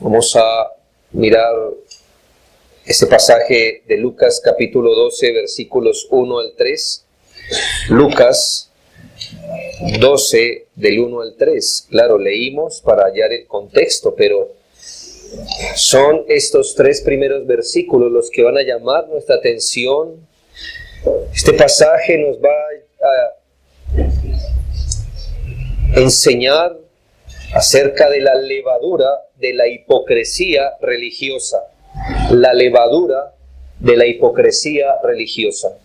Vamos a mirar este pasaje de Lucas capítulo 12, versículos 1 al 3. Lucas 12, del 1 al 3. Claro, leímos para hallar el contexto, pero son estos tres primeros versículos los que van a llamar nuestra atención. Este pasaje nos va a enseñar acerca de la levadura de la hipocresía religiosa. La levadura de la hipocresía religiosa.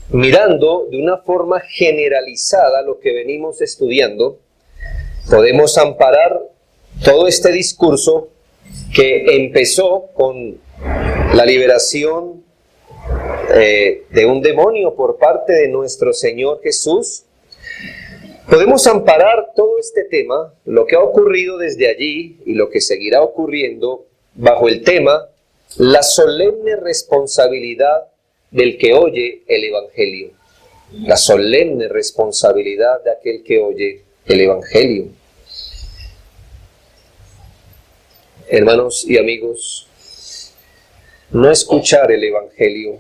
Mirando de una forma generalizada lo que venimos estudiando, podemos amparar todo este discurso que empezó con la liberación de un demonio por parte de nuestro Señor Jesús. Podemos amparar todo este tema, lo que ha ocurrido desde allí y lo que seguirá ocurriendo, bajo el tema la solemne responsabilidad del que oye el Evangelio. La solemne responsabilidad de aquel que oye el Evangelio. Hermanos y amigos, no escuchar el Evangelio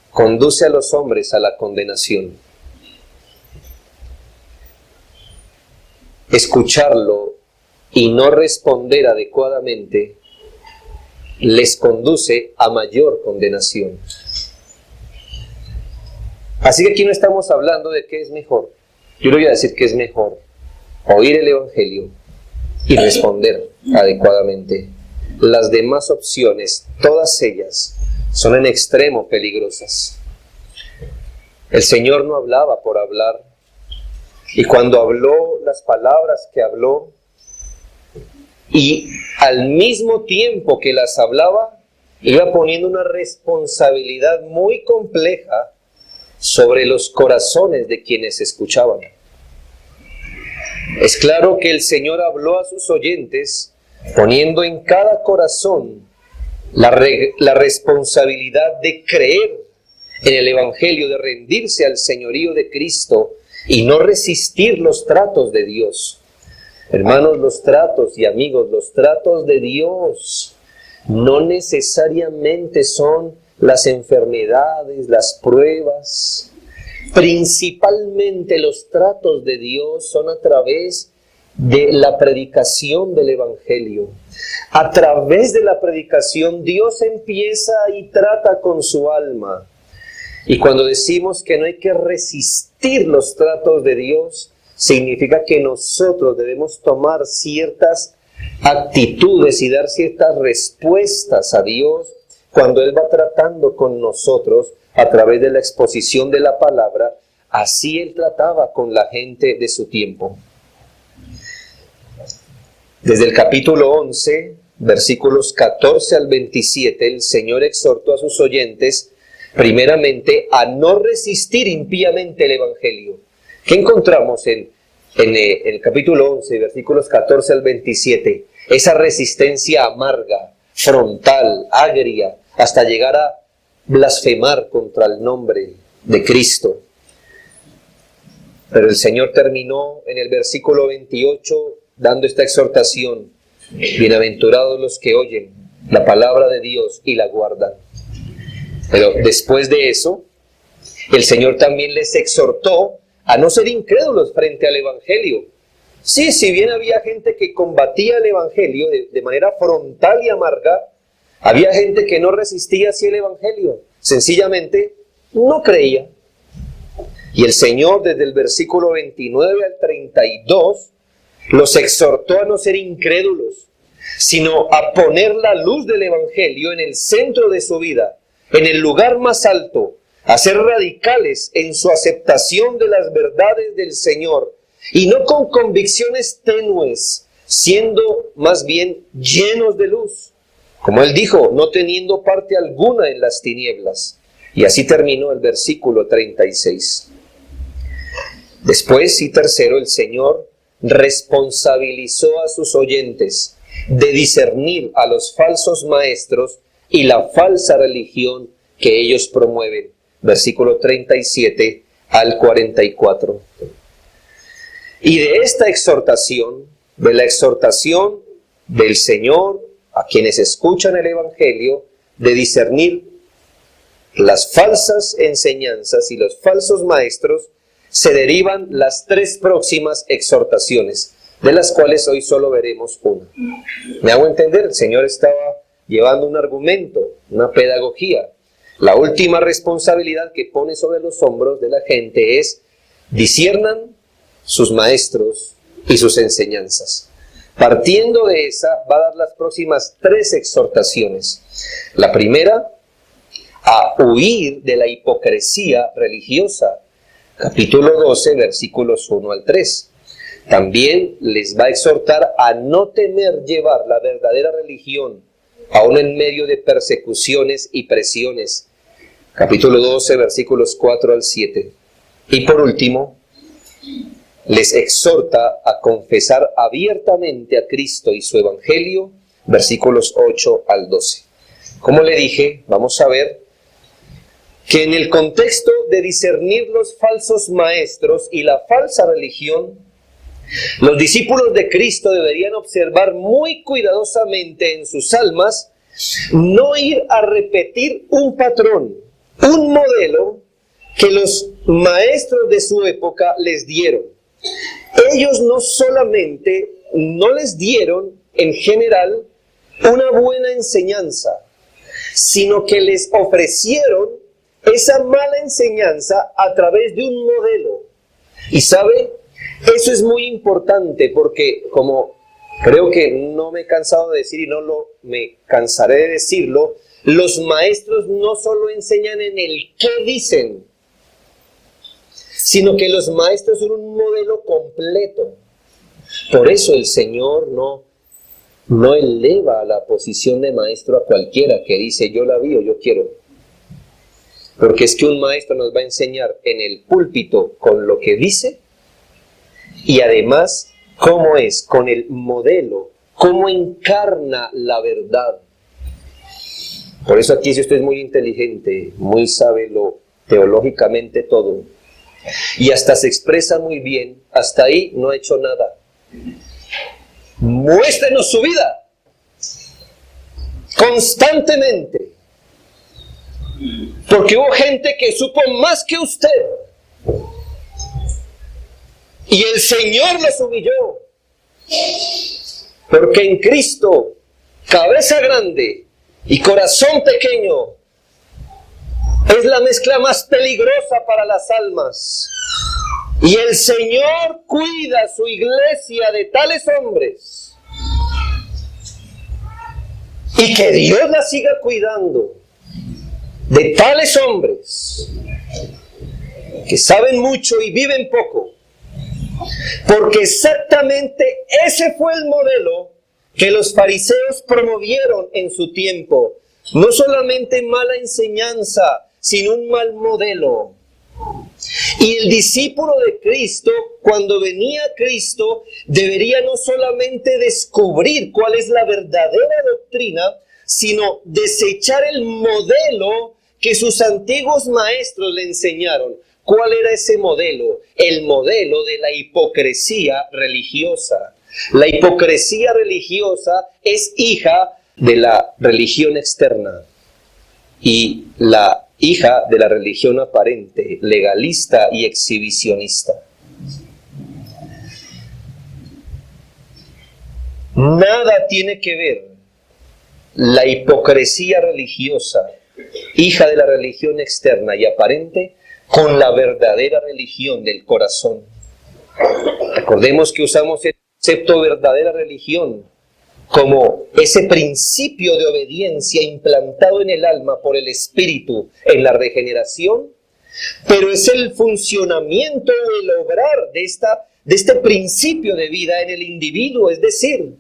conduce a los hombres a la condenación. Escucharlo y no responder adecuadamente les conduce a mayor condenación. Así que aquí no estamos hablando de qué es mejor. Yo le voy a decir que es mejor oír el Evangelio y responder adecuadamente. Las demás opciones, todas ellas, son en extremo peligrosas. El Señor no hablaba por hablar, y cuando habló las palabras que habló, y al mismo tiempo que las hablaba, iba poniendo una responsabilidad muy compleja sobre los corazones de quienes escuchaban. Es claro que el Señor habló a sus oyentes, poniendo en cada corazón la responsabilidad de creer en el Evangelio, de rendirse al señorío de Cristo y no resistir los tratos de Dios. Hermanos, los tratos y amigos, los tratos de Dios no necesariamente son las enfermedades, las pruebas. Principalmente los tratos de Dios son a través de la predicación del Evangelio. A través de la predicación Dios empieza y trata con su alma. Y cuando decimos que no hay que resistir los tratos de Dios, significa que nosotros debemos tomar ciertas actitudes y dar ciertas respuestas a Dios cuando Él va tratando con nosotros a través de la exposición de la palabra. Así Él trataba con la gente de su tiempo. Desde el capítulo 11, versículos 14 al 27, el Señor exhortó a sus oyentes primeramente a no resistir impíamente el Evangelio. ¿Qué encontramos en el capítulo 11, versículos 14 al 27? Esa resistencia amarga, frontal, agria, hasta llegar a blasfemar contra el nombre de Cristo. Pero el Señor terminó en el versículo 28 dando esta exhortación: bienaventurados los que oyen la palabra de Dios y la guardan. Pero después de eso, el Señor también les exhortó a no ser incrédulos frente al Evangelio. Sí, si bien había gente que combatía el Evangelio de manera frontal y amarga, había gente que no resistía así el Evangelio. Sencillamente no creía. Y el Señor, desde el versículo 29 al 32, los exhortó a no ser incrédulos, sino a poner la luz del Evangelio en el centro de su vida, en el lugar más alto, a ser radicales en su aceptación de las verdades del Señor, y no con convicciones tenues, siendo más bien llenos de luz. Como Él dijo, no teniendo parte alguna en las tinieblas. Y así terminó el versículo 36. Después, y tercero, el Señor responsabilizó a sus oyentes de discernir a los falsos maestros y la falsa religión que ellos promueven. Versículo 37 al 44. Y de esta exhortación de la exhortación del Señor a quienes escuchan el Evangelio de discernir las falsas enseñanzas y los falsos maestros, se derivan las tres próximas exhortaciones, de las cuales hoy solo veremos una. ¿Me hago entender? El Señor estaba llevando un argumento, una pedagogía. La última responsabilidad que pone sobre los hombros de la gente es: disciernan sus maestros y sus enseñanzas. Partiendo de esa, va a dar las próximas tres exhortaciones. La primera, a huir de la hipocresía religiosa. Capítulo 12, versículos 1 al 3. También les va a exhortar a no temer llevar la verdadera religión, aún en medio de persecuciones y presiones. Capítulo 12, versículos 4 al 7. Y por último, les exhorta a confesar abiertamente a Cristo y su Evangelio, versículos 8 al 12. Como le dije, vamos a ver que en el contexto de discernir los falsos maestros y la falsa religión, los discípulos de Cristo deberían observar muy cuidadosamente en sus almas no ir a repetir un patrón, un modelo que los maestros de su época les dieron. Ellos no solamente no les dieron en general una buena enseñanza, sino que les ofrecieron esa mala enseñanza a través de un modelo. Y sabe, eso es muy importante porque, como creo que no me he cansado de decir y me cansaré de decirlo, los maestros no solo enseñan en el qué dicen, sino que los maestros son un modelo completo. Por eso el Señor no eleva a la posición de maestro a cualquiera que dice yo la vi o yo quiero. Porque es que un maestro nos va a enseñar en el púlpito con lo que dice y además cómo es, con el modelo, cómo encarna la verdad. Por eso aquí si usted es muy inteligente, muy sabe lo teológicamente todo, y hasta se expresa muy bien, hasta ahí no ha hecho nada. Muéstrenos su vida constantemente, porque hubo gente que supo más que usted y el Señor los humilló, porque en Cristo, cabeza grande y corazón pequeño, es la mezcla más peligrosa para las almas. Y el Señor cuida a su iglesia de tales hombres. Y que Dios la siga cuidando de tales hombres que saben mucho y viven poco. Porque exactamente ese fue el modelo que los fariseos promovieron en su tiempo. No solamente mala enseñanza, sino un mal modelo. Y el discípulo de Cristo, cuando venía a Cristo, debería no solamente descubrir cuál es la verdadera doctrina, sino desechar el modelo que sus antiguos maestros le enseñaron. ¿Cuál era ese modelo? El modelo de la hipocresía religiosa. La hipocresía religiosa es hija de la religión externa y la hija de la religión aparente, legalista y exhibicionista. Nada tiene que ver la hipocresía religiosa, hija de la religión externa y aparente, con la verdadera religión del corazón. Recordemos que usamos el concepto verdadera religión como ese principio de obediencia implantado en el alma por el Espíritu en la regeneración, pero es el funcionamiento, el obrar de este principio de vida en el individuo, es decir,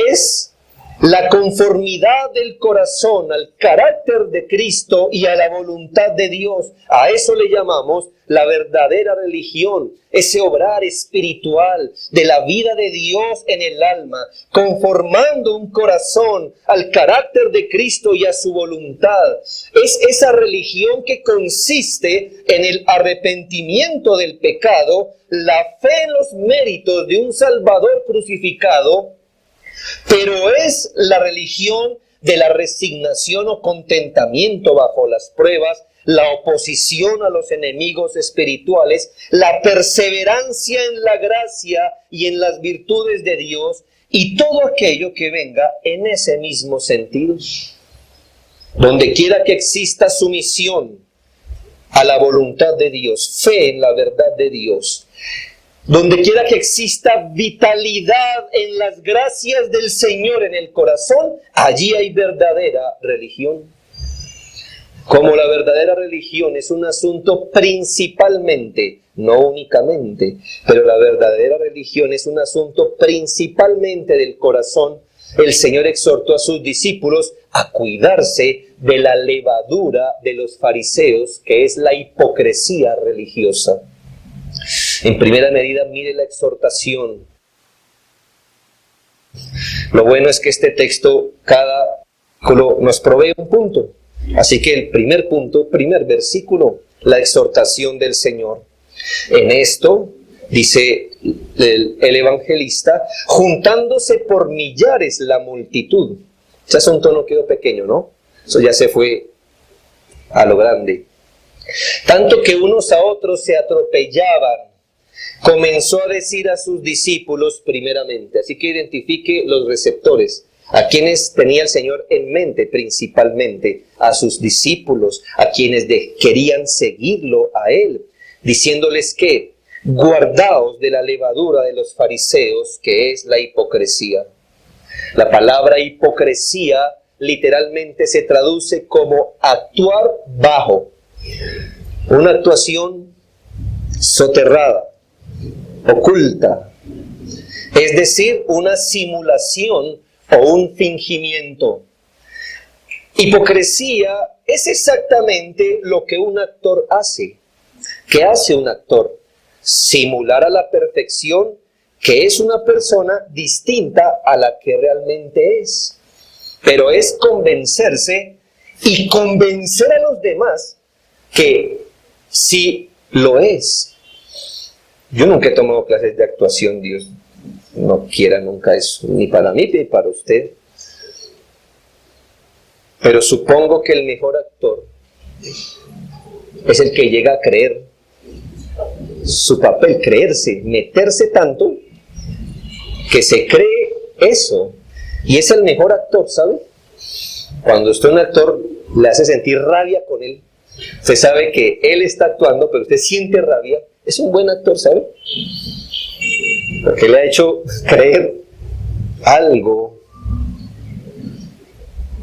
es La conformidad del corazón al carácter de Cristo y a la voluntad de Dios, a eso le llamamos la verdadera religión, ese obrar espiritual de la vida de Dios en el alma, conformando un corazón al carácter de Cristo y a su voluntad. Es esa religión que consiste en el arrepentimiento del pecado, la fe en los méritos de un Salvador crucificado, pero es la religión de la resignación o contentamiento bajo las pruebas, la oposición a los enemigos espirituales, la perseverancia en la gracia y en las virtudes de Dios y todo aquello que venga en ese mismo sentido. Donde quiera que exista sumisión a la voluntad de Dios, fe en la verdad de Dios, donde quiera que exista vitalidad en las gracias del Señor en el corazón, allí hay verdadera religión. Como la verdadera religión es un asunto principalmente, no únicamente, pero la verdadera religión es un asunto principalmente del corazón, el Señor exhortó a sus discípulos a cuidarse de la levadura de los fariseos, que es la hipocresía religiosa. En primera medida, mire la exhortación. Lo bueno es que este texto, cada nos provee un punto. Así que el primer punto, primer versículo, la exhortación del Señor. En esto, dice el evangelista, juntándose por millares la multitud. Ese asunto no quedó pequeño, ¿no? Eso ya se fue a lo grande. Tanto que unos a otros se atropellaban. Comenzó a decir a sus discípulos primeramente. Así que identifique los receptores. ¿A quienes tenía el Señor en mente principalmente? A sus discípulos, a quienes querían seguirlo a Él, diciéndoles que guardaos de la levadura de los fariseos, que es la hipocresía. La palabra hipocresía literalmente se traduce como actuar bajo, una actuación soterrada, oculta, es decir, una simulación o un fingimiento. Hipocresía es exactamente lo que un actor hace. ¿Qué hace un actor? Simular a la perfección que es una persona distinta a la que realmente es. Pero es convencerse y convencer a los demás que sí lo es. Yo nunca he tomado clases de actuación, Dios no quiera nunca eso, ni para mí ni para usted. Pero supongo que el mejor actor es el que llega a creer su papel, creerse, meterse tanto que se cree eso. Y es el mejor actor, ¿sabe? Cuando usted un actor le hace sentir rabia con él, usted sabe que él está actuando, pero usted siente rabia, es un buen actor, ¿sabe? Porque le ha hecho creer algo,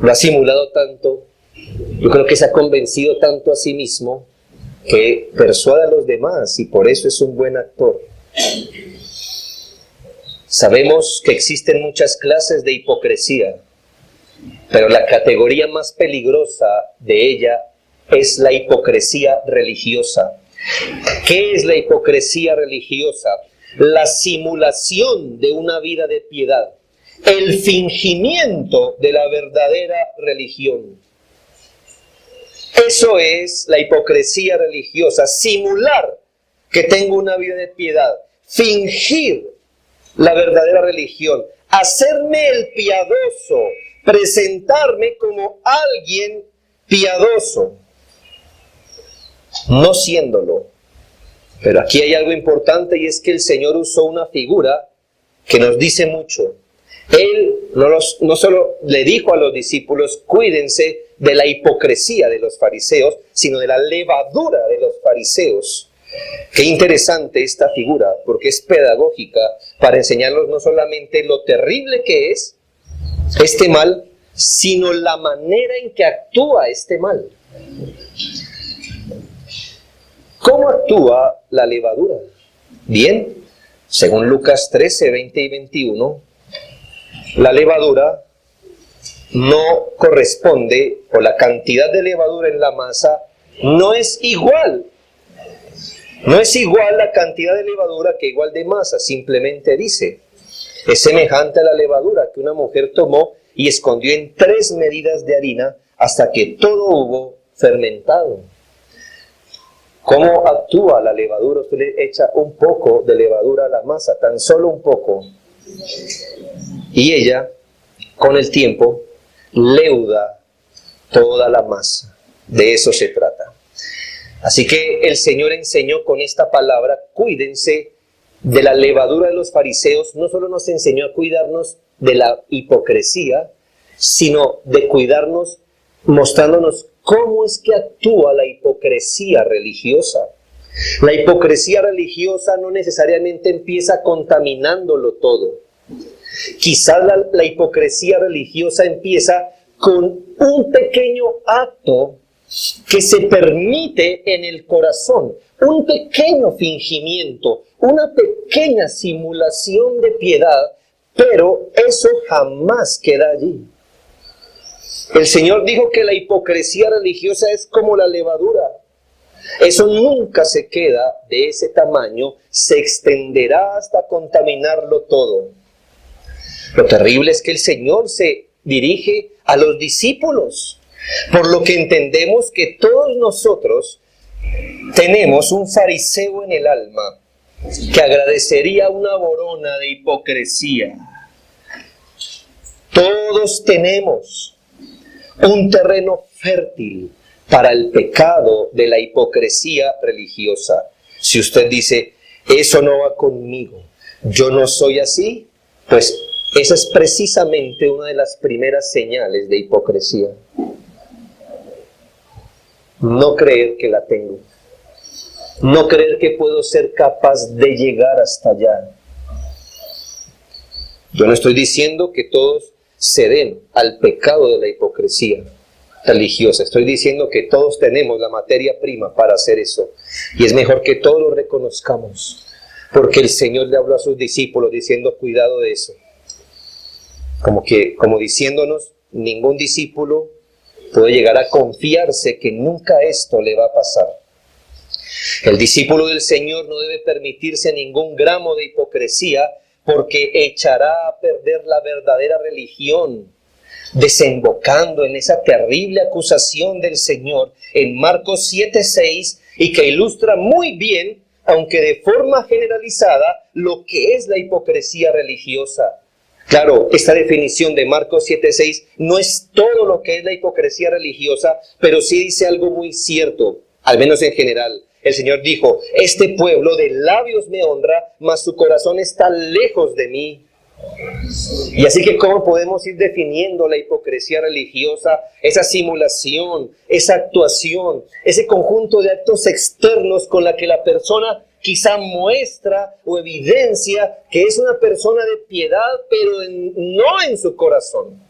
lo ha simulado tanto, yo creo que se ha convencido tanto a sí mismo que persuade a los demás y por eso es un buen actor. Sabemos que existen muchas clases de hipocresía, pero la categoría más peligrosa de ella es la hipocresía religiosa. ¿Qué es la hipocresía religiosa? La simulación de una vida de piedad, el fingimiento de la verdadera religión. Eso es la hipocresía religiosa, simular que tengo una vida de piedad, fingir la verdadera religión, hacerme el piadoso, presentarme como alguien piadoso, no siéndolo. Pero aquí hay algo importante y es que el Señor usó una figura que nos dice mucho. Él no solo le dijo a los discípulos, cuídense de la hipocresía de los fariseos, sino de la levadura de los fariseos. Qué interesante esta figura, porque es pedagógica para enseñarnos no solamente lo terrible que es este mal, sino la manera en que actúa este mal. ¿Cómo actúa la levadura? Bien, según Lucas 13, 20 y 21, la levadura no corresponde, o la cantidad de levadura en la masa no es igual. No es igual la cantidad de levadura que igual de masa. Simplemente dice, es semejante a la levadura que una mujer tomó y escondió en 3 medidas de harina hasta que todo hubo fermentado. ¿Cómo actúa la levadura? Usted le echa un poco de levadura a la masa, tan solo un poco, y ella, con el tiempo, leuda toda la masa. De eso se trata. Así que el Señor enseñó con esta palabra, cuídense de la levadura de los fariseos. No solo nos enseñó a cuidarnos de la hipocresía, sino de cuidarnos mostrándonos cómo es que actúa la hipocresía religiosa. La hipocresía religiosa no necesariamente empieza contaminándolo todo. Quizás la hipocresía religiosa empieza con un pequeño acto que se permite en el corazón, un pequeño fingimiento, una pequeña simulación de piedad, pero eso jamás queda allí. El Señor dijo que la hipocresía religiosa es como la levadura. Eso nunca se queda de ese tamaño, se extenderá hasta contaminarlo todo. Lo terrible es que el Señor se dirige a los discípulos, por lo que entendemos que todos nosotros tenemos un fariseo en el alma que agradecería una borona de hipocresía. Todos tenemos un terreno fértil para el pecado de la hipocresía religiosa. Si usted dice, eso no va conmigo, yo no soy así, pues esa es precisamente una de las primeras señales de hipocresía. No creer que la tengo. No creer que puedo ser capaz de llegar hasta allá. Yo no estoy diciendo que todos se den al pecado de la hipocresía religiosa. Estoy diciendo que todos tenemos la materia prima para hacer eso. Y es mejor que todos lo reconozcamos. Porque el Señor le habló a sus discípulos diciendo, cuidado de eso. Como diciéndonos, ningún discípulo puede llegar a confiarse que nunca esto le va a pasar. El discípulo del Señor no debe permitirse ningún gramo de hipocresía, porque echará a perder la verdadera religión, desembocando en esa terrible acusación del Señor en Marcos 7:6, y que ilustra muy bien, aunque de forma generalizada, lo que es la hipocresía religiosa. Claro, esta definición de Marcos 7:6 no es todo lo que es la hipocresía religiosa, pero sí dice algo muy cierto, al menos en general. El Señor dijo, este pueblo de labios me honra, mas su corazón está lejos de mí. Y así que, ¿cómo podemos ir definiendo la hipocresía religiosa? Esa simulación, esa actuación, ese conjunto de actos externos con la que la persona quizá muestra o evidencia que es una persona de piedad, pero no en su corazón.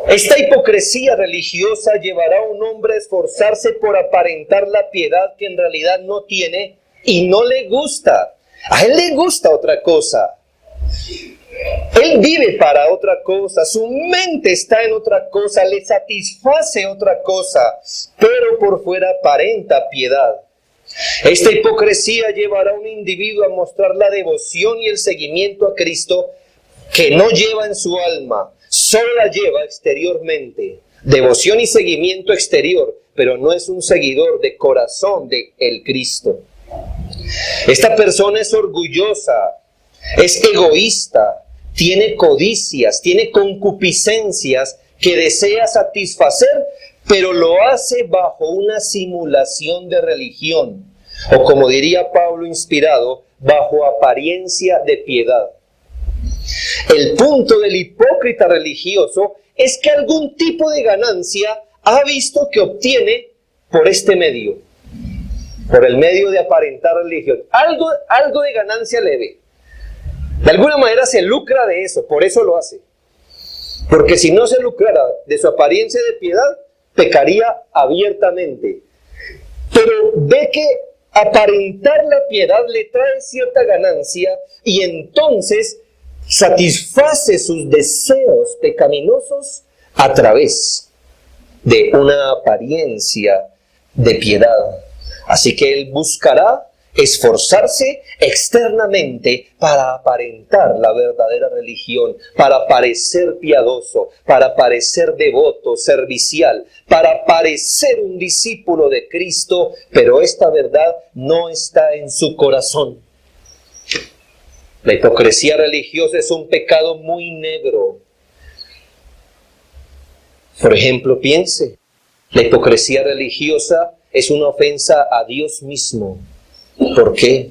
Esta hipocresía religiosa llevará a un hombre a esforzarse por aparentar la piedad que en realidad no tiene y no le gusta. A él le gusta otra cosa. Él vive para otra cosa, su mente está en otra cosa, le satisface otra cosa, pero por fuera aparenta piedad. Esta hipocresía llevará a un individuo a mostrar la devoción y el seguimiento a Cristo que no lleva en su alma, solo la lleva exteriormente. Devoción y seguimiento exterior, pero no es un seguidor de corazón de el Cristo. Esta persona es orgullosa, es egoísta, tiene codicias, tiene concupiscencias que desea satisfacer, pero lo hace bajo una simulación de religión, o como diría Pablo inspirado, bajo apariencia de piedad. El punto del hipócrita religioso es que algún tipo de ganancia ha visto que obtiene por este medio, por el medio de aparentar religión. Algo de ganancia le ve. De alguna manera se lucra de eso, por eso lo hace. Porque si no se lucrara de su apariencia de piedad, pecaría abiertamente. Pero ve que aparentar la piedad le trae cierta ganancia y entonces satisface sus deseos pecaminosos a través de una apariencia de piedad. Así que él buscará esforzarse externamente para aparentar la verdadera religión, para parecer piadoso, para parecer devoto, servicial, para parecer un discípulo de Cristo, pero esta verdad no está en su corazón. La hipocresía religiosa es un pecado muy negro. Por ejemplo, piense, la hipocresía religiosa es una ofensa a Dios mismo. ¿Por qué?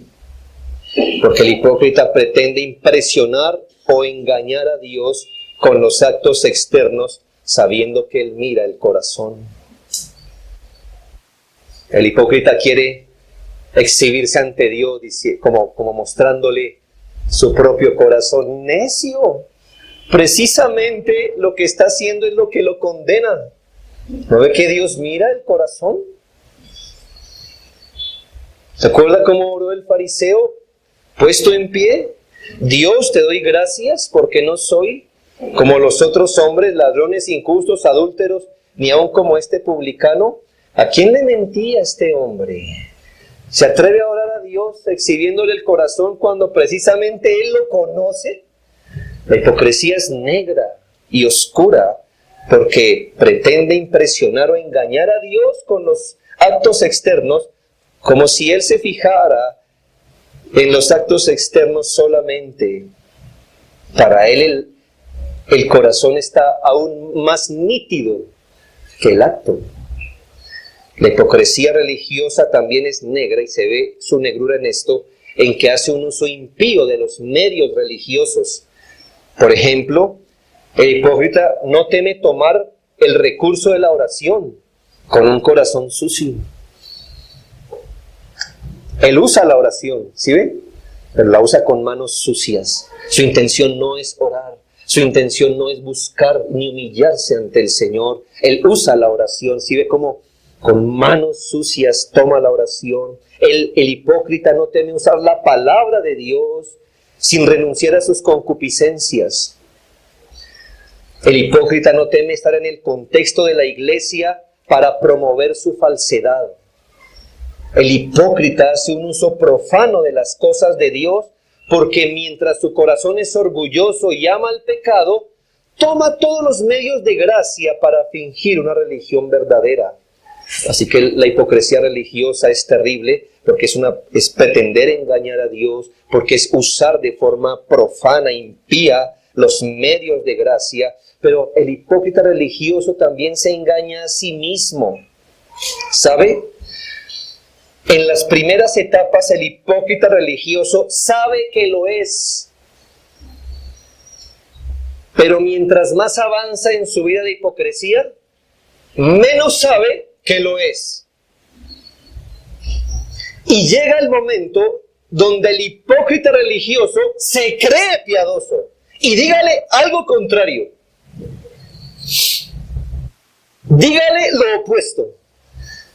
Porque el hipócrita pretende impresionar o engañar a Dios con los actos externos, sabiendo que Él mira el corazón. El hipócrita quiere exhibirse ante Dios como mostrándole su propio corazón. Necio, precisamente lo que está haciendo es lo que lo condena. ¿No ve que Dios mira el corazón? ¿Se acuerda cómo oró el fariseo puesto en pie? Dios, te doy gracias porque no soy como los otros hombres, ladrones, injustos, adúlteros, ni aun como este publicano. ¿A quién le mentía este hombre? ¿Se atreve a orar a Dios exhibiéndole el corazón cuando precisamente Él lo conoce? La hipocresía es negra y oscura porque pretende impresionar o engañar a Dios con los actos externos, como si Él se fijara en los actos externos solamente. Para Él el corazón está aún más nítido que el acto. La hipocresía religiosa también es negra y se ve su negrura en esto, en que hace un uso impío de los medios religiosos. Por ejemplo, el hipócrita no teme tomar el recurso de la oración con un corazón sucio. Él usa la oración, ¿sí ven? Pero la usa con manos sucias. Su intención no es orar, su intención no es buscar ni humillarse ante el Señor. Él usa la oración, ¿sí ve cómo con manos sucias toma la oración? El hipócrita no teme usar la palabra de Dios sin renunciar a sus concupiscencias. El hipócrita no teme estar en el contexto de la iglesia para promover su falsedad. El hipócrita hace un uso profano de las cosas de Dios porque mientras su corazón es orgulloso y ama el pecado, toma todos los medios de gracia para fingir una religión verdadera. Así que la hipocresía religiosa es terrible porque es pretender engañar a Dios, porque es usar de forma profana, impía, los medios de gracia. Pero el hipócrita religioso también se engaña a sí mismo. ¿Sabe? En las primeras etapas el hipócrita religioso sabe que lo es. Pero mientras más avanza en su vida de hipocresía, menos sabe que lo es. Y llega el momento donde el hipócrita religioso se cree piadoso. Y dígale algo contrario. Dígale lo opuesto.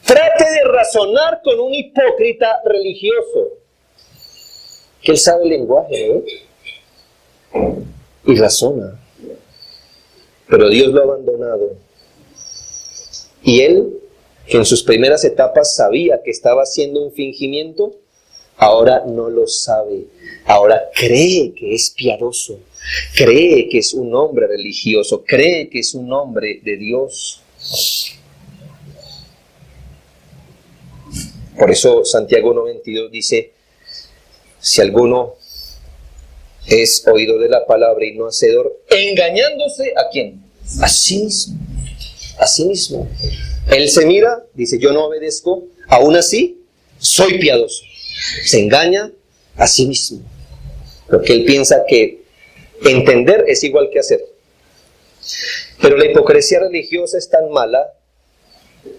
Trate de razonar con un hipócrita religioso. Que él sabe el lenguaje, ¿no? Y razona. Pero Dios lo ha abandonado. Y él, que en sus primeras etapas sabía que estaba haciendo un fingimiento, ahora no lo sabe. Ahora cree que es piadoso. Cree que es un hombre religioso. Cree que es un hombre de Dios. Por eso Santiago 1:22 dice, si alguno es oidor de la palabra y no hacedor, engañándose ¿a quién? A sí mismo. A sí mismo. Él se mira, dice, yo no obedezco, aún así soy piadoso. Se engaña a sí mismo. Porque él piensa que entender es igual que hacer. Pero la hipocresía religiosa es tan mala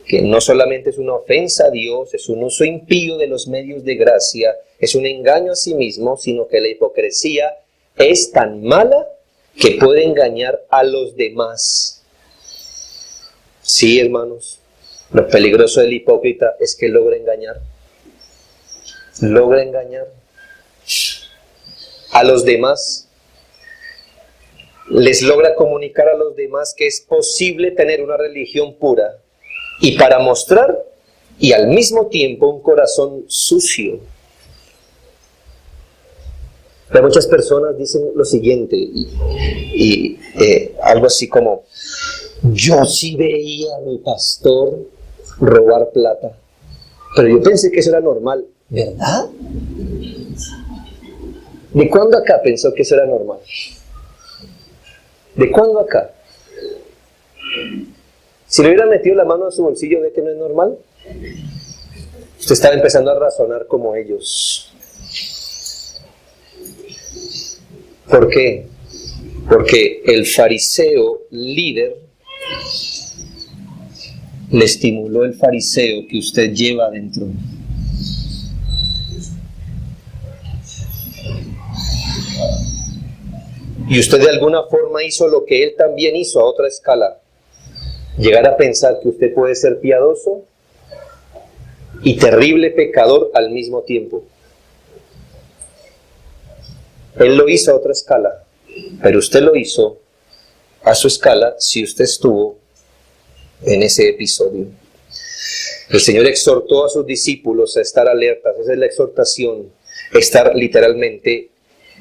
que no solamente es una ofensa a Dios, es un uso impío de los medios de gracia, es un engaño a sí mismo, sino que la hipocresía es tan mala que puede engañar a los demás. Sí, hermanos, lo peligroso del hipócrita es que logra engañar. Logra engañar a los demás. les logra comunicar a los demás que es posible tener una religión pura y para mostrar y al mismo tiempo un corazón sucio. Pero muchas personas dicen lo siguiente, algo así como: yo sí veía a mi pastor robar plata, pero yo pensé que eso era normal. ¿Verdad? ¿De cuándo acá pensó que eso era normal? ¿De cuándo acá? Si le hubiera metido la mano en su bolsillo, ¿ve que no es normal? Usted estaba empezando a razonar como ellos. ¿Por qué? Porque el fariseo líder le estimuló el fariseo que usted lleva adentro. Y usted de alguna forma hizo lo que él también hizo a otra escala. Llegar a pensar que usted puede ser piadoso y terrible pecador al mismo tiempo. Él lo hizo a otra escala, pero usted lo hizo a su escala si usted estuvo en ese episodio. El Señor exhortó a sus discípulos a estar alertas. Esa es la exhortación. Estar literalmente,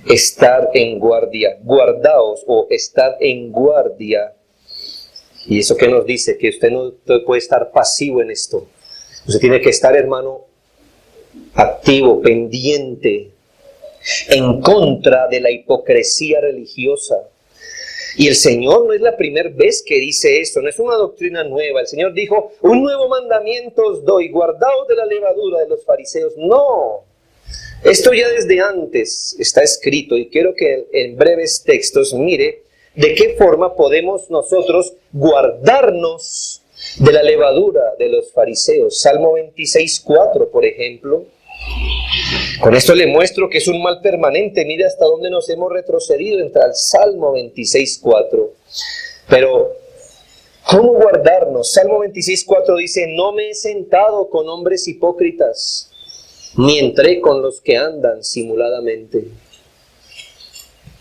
estar en guardia. Guardaos o estar en guardia. ¿Y eso qué nos dice? Que usted no puede estar pasivo en esto. Usted tiene que estar, hermano, activo, pendiente, en contra de la hipocresía religiosa. Y el Señor no es la primera vez que dice eso, no es una doctrina nueva. El Señor dijo: un nuevo mandamiento os doy, guardaos de la levadura de los fariseos. No, esto ya desde antes está escrito, y quiero que en breves textos mire de qué forma podemos nosotros guardarnos de la levadura de los fariseos. Salmo 26:4, por ejemplo. Con esto le muestro que es un mal permanente. Mire hasta dónde nos hemos retrocedido entre el Salmo 26:4. Pero, ¿cómo guardarnos? Salmo 26:4 dice: no me he sentado con hombres hipócritas, ni entré con los que andan simuladamente.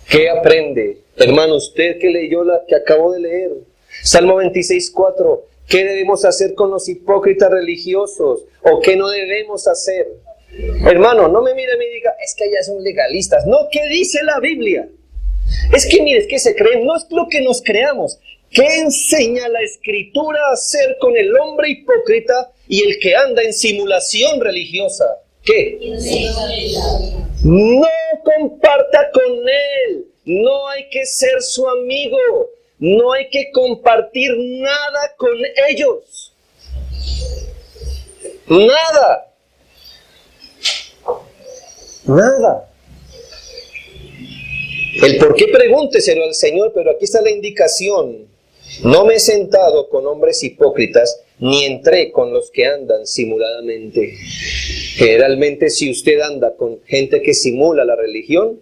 ¿Qué aprende? Hermano, usted que leyó la que acabo de leer, Salmo 26:4, ¿qué debemos hacer con los hipócritas religiosos? ¿O qué no debemos hacer? Hermano, no me mire y me diga: es que allá son legalistas. No, ¿qué dice la Biblia? Es que mire, es que se creen, no es lo que nos creamos. ¿Qué enseña la Escritura a hacer con el hombre hipócrita y el que anda en simulación religiosa? ¿Qué? No comparta con él, no hay que ser su amigo, no hay que compartir nada con ellos. Nada. Nada. El por qué pregúnteselo al Señor, pero aquí está la indicación. No me he sentado con hombres hipócritas, ni entré con los que andan simuladamente. Generalmente, si usted anda con gente que simula la religión,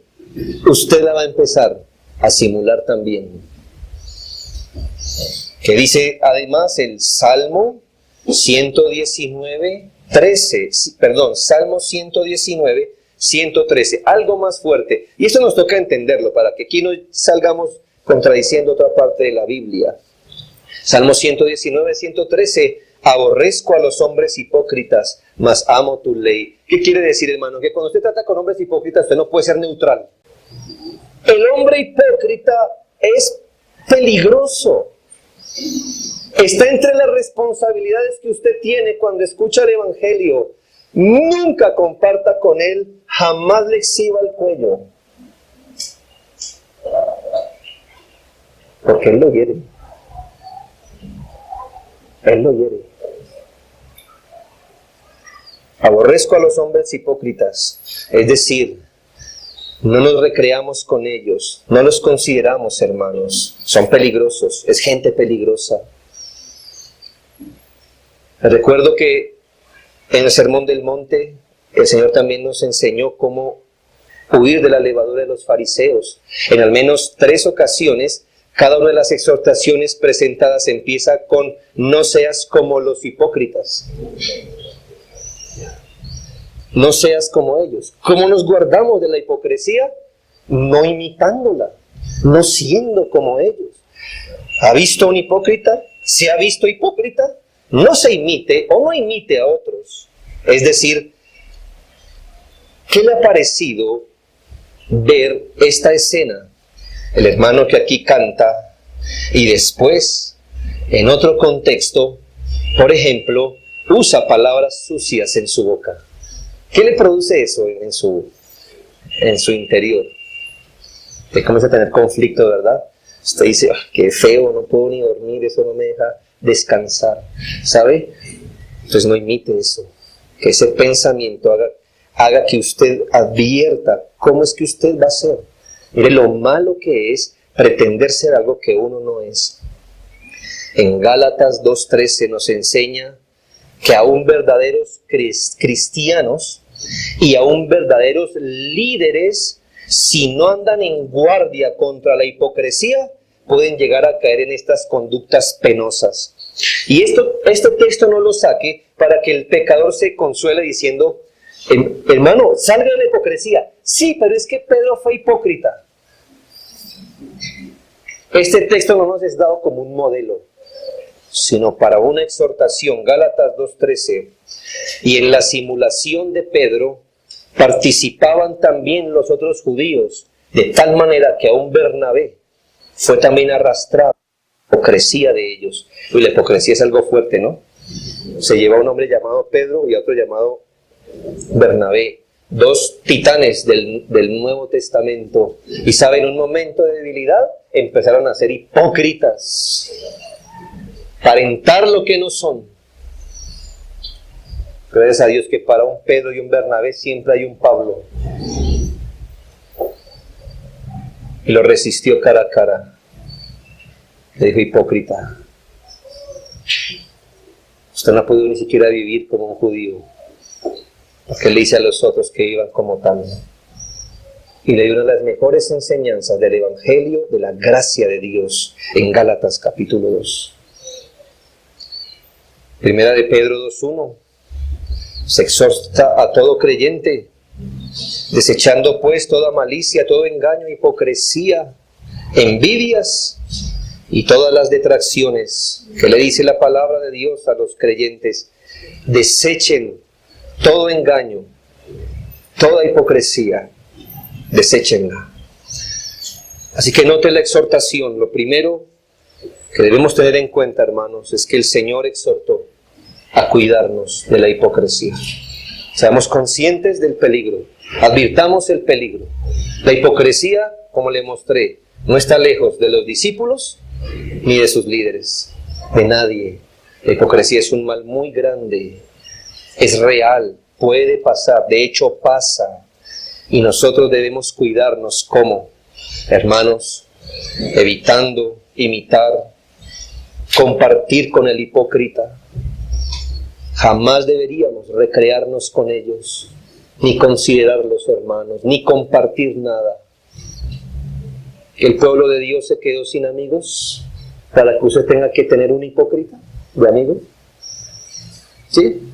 usted la va a empezar a simular también. Que dice además el Salmo 119, 13, perdón, Salmo 119, 113, algo más fuerte. Y esto nos toca entenderlo para que aquí no salgamos contradiciendo otra parte de la Biblia. Salmo 119, 113, aborrezco a los hombres hipócritas, mas amo tu ley. ¿Qué quiere decir, hermano? Que cuando usted trata con hombres hipócritas, usted no puede ser neutral. El hombre hipócrita es peligroso. Está entre las responsabilidades que usted tiene cuando escucha el Evangelio. Nunca comparta con él, jamás le exhiba el cuello. Porque él lo hiere. Él lo hiere. Aborrezco a los hombres hipócritas. Es decir, no nos recreamos con ellos, no los consideramos hermanos. Son peligrosos, es gente peligrosa. Recuerdo que en el Sermón del Monte, el Señor también nos enseñó cómo huir de la levadura de los fariseos. En al menos 3 ocasiones, cada una de las exhortaciones presentadas empieza con: no seas como los hipócritas. No seas como ellos. ¿Cómo nos guardamos de la hipocresía? No imitándola. no siendo como ellos. ¿Ha visto un hipócrita? ¿Se ha visto hipócrita? No se imite o no imite a otros. Es decir, ¿qué le ha parecido ver esta escena? El hermano que aquí canta y después, en otro contexto, por ejemplo, usa palabras sucias en su boca. ¿Qué le produce eso en su interior? Usted comienza a tener conflicto, ¿verdad? Usted dice, qué feo, no puedo ni dormir, eso no me deja descansar, ¿sabe? Entonces no imite eso, que ese pensamiento haga que usted advierta cómo es que usted va a ser. Mire lo malo que es pretender ser algo que uno no es. En Gálatas 2:13 nos enseña que aún verdaderos cristianos y aún verdaderos líderes, si no andan en guardia contra la hipocresía, pueden llegar a caer en estas conductas penosas. Y este texto no lo saque para que el pecador se consuele diciendo, hermano, salga de la hipocresía. Sí, pero es que Pedro fue hipócrita. Este texto no nos es dado como un modelo, sino para una exhortación. Gálatas 2:13. Y en la simulación de Pedro participaban también los otros judíos, de tal manera que aún Bernabé fue también arrastrado a la hipocresía de ellos. Y la hipocresía es algo fuerte, ¿no? Se lleva a un hombre llamado Pedro y a otro llamado Bernabé, dos titanes del Nuevo Testamento. Y saben, en un momento de debilidad empezaron a ser hipócritas, aparentar lo que no son. Gracias a Dios que para un Pedro y un Bernabé siempre hay un Pablo. Y lo resistió cara a cara. Le dijo, hipócrita, usted no ha podido ni siquiera vivir como un judío, porque le dice a los otros que iban como tal. Y le dio una de las mejores enseñanzas del Evangelio, de la gracia de Dios, en Gálatas capítulo 2. Primera de Pedro 2:1. Se exhorta a todo creyente, desechando pues toda malicia, todo engaño, hipocresía, envidias y todas las detracciones, que le dice la palabra de Dios a los creyentes. Desechen todo engaño, toda hipocresía, deséchenla. Así que note la exhortación. Lo primero que debemos tener en cuenta, hermanos, es que el Señor exhortó a cuidarnos de la hipocresía. Seamos conscientes del peligro, advirtamos el peligro. La hipocresía, como le mostré, no está lejos de los discípulos ni de sus líderes, de nadie. La hipocresía es un mal muy grande, es real, puede pasar, de hecho pasa, y nosotros debemos cuidarnos. ¿Cómo? Hermanos, evitando imitar, compartir con el hipócrita. Jamás deberíamos recrearnos con ellos, ni considerarlos hermanos, ni compartir nada. El pueblo de Dios se quedó sin amigos para que usted tenga que tener un hipócrita de amigos. ¿Sí?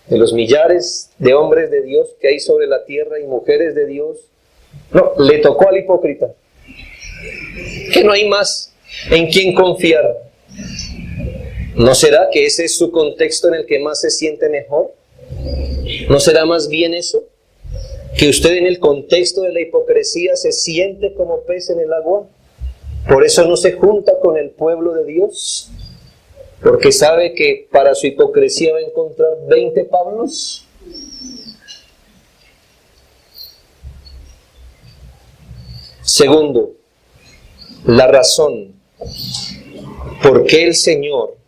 De los millares de hombres de Dios que hay sobre la tierra y mujeres de Dios, no, le tocó al hipócrita. Que no hay más en quien confiar. ¿No será que ese es su contexto en el que más se siente mejor? ¿No será más bien eso? Que usted en el contexto de la hipocresía se siente como pez en el agua. Por eso no se junta con el pueblo de Dios. Porque sabe que para su hipocresía va a encontrar 20 Pablos. Segundo, la razón por qué el Señor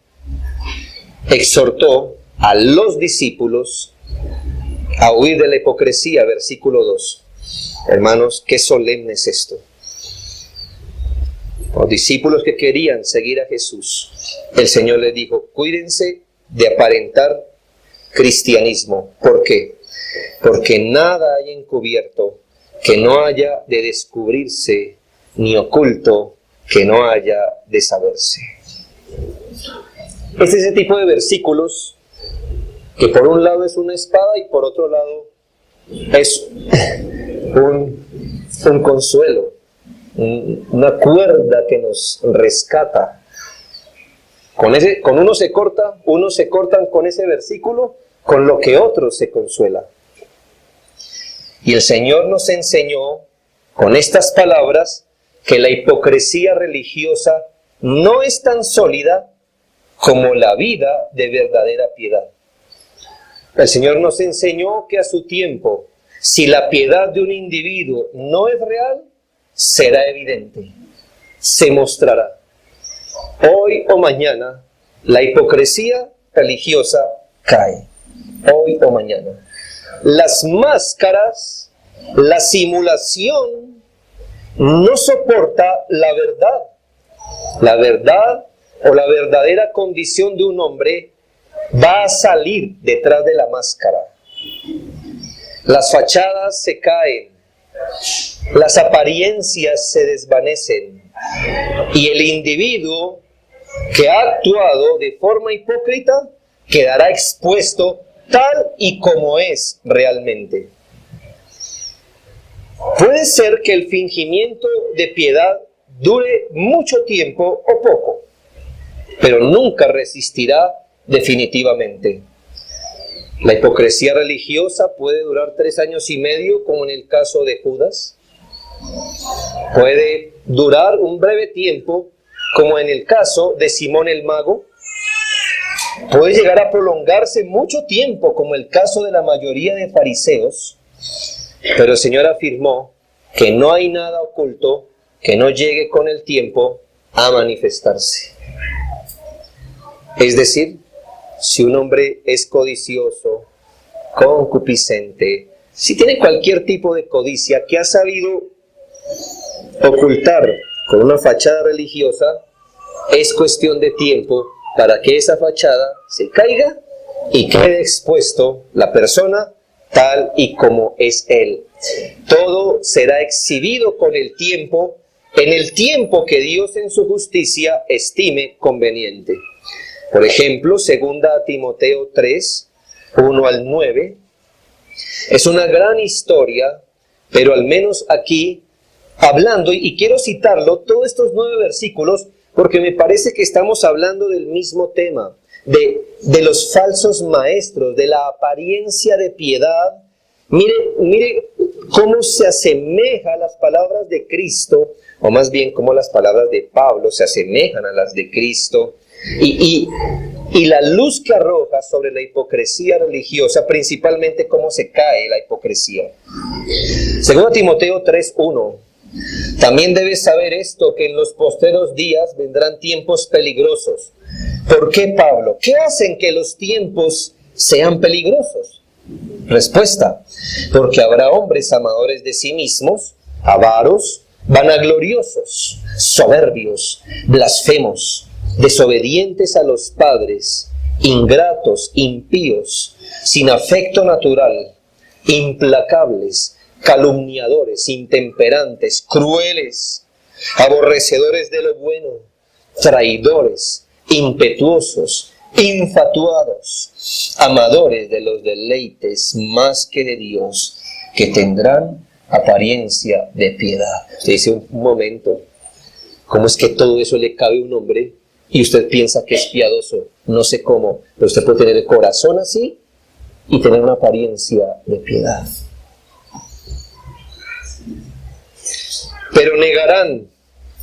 exhortó a los discípulos a huir de la hipocresía, versículo 2. Hermanos, qué solemne es esto. Los discípulos que querían seguir a Jesús, el Señor les dijo, cuídense de aparentar cristianismo. ¿Por qué? Porque nada hay encubierto que no haya de descubrirse, ni oculto que no haya de saberse. Es ese tipo de versículos que por un lado es una espada y por otro lado es un consuelo. una cuerda que nos rescata. Con unos se cortan con ese versículo, con lo que otros se consuelan. Y el Señor nos enseñó con estas palabras que la hipocresía religiosa no es tan sólida como la vida de verdadera piedad. El Señor nos enseñó que a su tiempo, si la piedad de un individuo no es real, será evidente, se mostrará. Hoy o mañana, la hipocresía religiosa cae. Hoy o mañana. Las máscaras, la simulación, no soporta la verdad. La verdad o la verdadera condición de un hombre va a salir detrás de la máscara. Las fachadas se caen, las apariencias se desvanecen y el individuo que ha actuado de forma hipócrita quedará expuesto tal y como es realmente. Puede ser que el fingimiento de piedad dure mucho tiempo o poco, pero nunca resistirá definitivamente. La hipocresía religiosa puede durar 3 años y medio, como en el caso de Judas. Puede durar un breve tiempo, como en el caso de Simón el Mago. Puede llegar a prolongarse mucho tiempo, como el caso de la mayoría de fariseos. Pero el Señor afirmó que no hay nada oculto que no llegue con el tiempo a manifestarse. Es decir, si un hombre es codicioso, concupiscente, si tiene cualquier tipo de codicia que ha sabido ocultar con una fachada religiosa, es cuestión de tiempo para que esa fachada se caiga y quede expuesto la persona tal y como es él. Todo será exhibido con el tiempo, en el tiempo que Dios en su justicia estime conveniente. Por ejemplo, 2 Timoteo 3, 1 al 9, es una gran historia, pero al menos aquí, hablando, y quiero citarlo, todos estos 9 versículos, porque me parece que estamos hablando del mismo tema, de los falsos maestros, de la apariencia de piedad. Mire cómo se asemeja a las palabras de Cristo, o más bien cómo las palabras de Pablo se asemejan a las de Cristo, y la luz que arroja sobre la hipocresía religiosa, principalmente cómo se cae la hipocresía. 2 Timoteo 3:1. También debes saber esto, que en los postreros días vendrán tiempos peligrosos. ¿Por qué, Pablo? ¿Qué hacen que los tiempos sean peligrosos? Respuesta: porque habrá hombres amadores de sí mismos, avaros, vanagloriosos, soberbios, blasfemos, desobedientes a los padres, ingratos, impíos, sin afecto natural, implacables, calumniadores, intemperantes, crueles, aborrecedores de lo bueno, traidores, impetuosos, infatuados, amadores de los deleites más que de Dios, que tendrán apariencia de piedad. Usted dice, un momento, ¿cómo es que todo eso le cabe a un hombre y usted piensa que es piadoso? No sé cómo, pero usted puede tener el corazón así y tener una apariencia de piedad. Pero negarán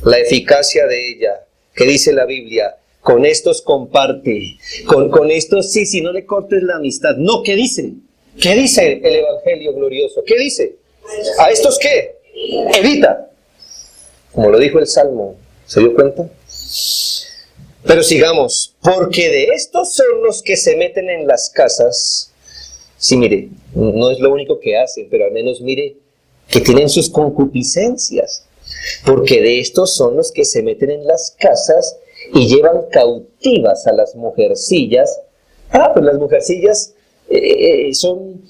la eficacia de ella. ¿Qué dice la Biblia? Con estos comparte, con estos sí, si no le cortes la amistad. No, ¿qué dice? ¿Qué dice el Evangelio glorioso? ¿Qué dice? ¿A estos qué? Evita. Como lo dijo el Salmo, ¿se dio cuenta? Pero sigamos, porque de estos son los que se meten en las casas. Sí, mire, no es lo único que hacen, pero al menos mire que tienen sus concupiscencias. Porque de estos son los que se meten en las casas y llevan cautivas a las mujercillas. Pues las mujercillas son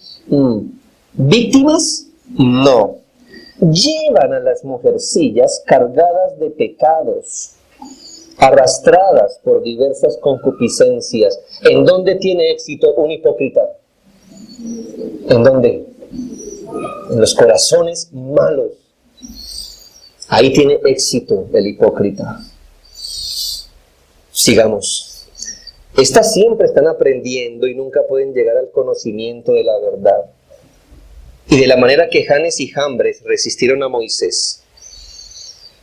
víctimas. No. Llevan a las mujercillas cargadas de pecados, arrastradas por diversas concupiscencias. ¿En dónde tiene éxito un hipócrita? ¿En dónde? En los corazones malos. Ahí tiene éxito el hipócrita. Sigamos. Estas siempre están aprendiendo y nunca pueden llegar al conocimiento de la verdad. Y de la manera que Janes y Jambres resistieron a Moisés,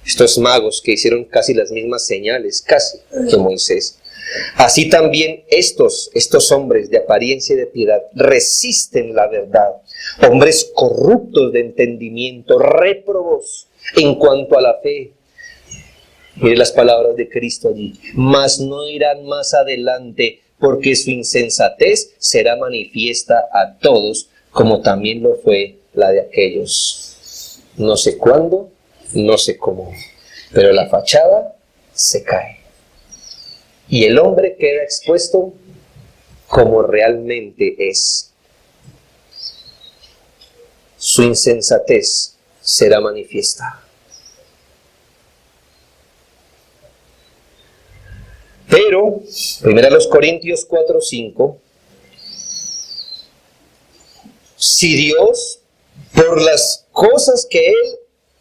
estos magos que hicieron casi las mismas señales, casi que Moisés, así también estos hombres de apariencia y de piedad resisten la verdad. Hombres corruptos de entendimiento, réprobos en cuanto a la fe. Mire las palabras de Cristo allí. Mas no irán más adelante, porque su insensatez será manifiesta a todos, como también lo fue la de aquellos. No sé cuándo, no sé cómo, pero la fachada se cae. Y el hombre queda expuesto como realmente es. Su insensatez será manifiesta. Pero, 1 Corintios 4:5, si Dios, por las cosas que Él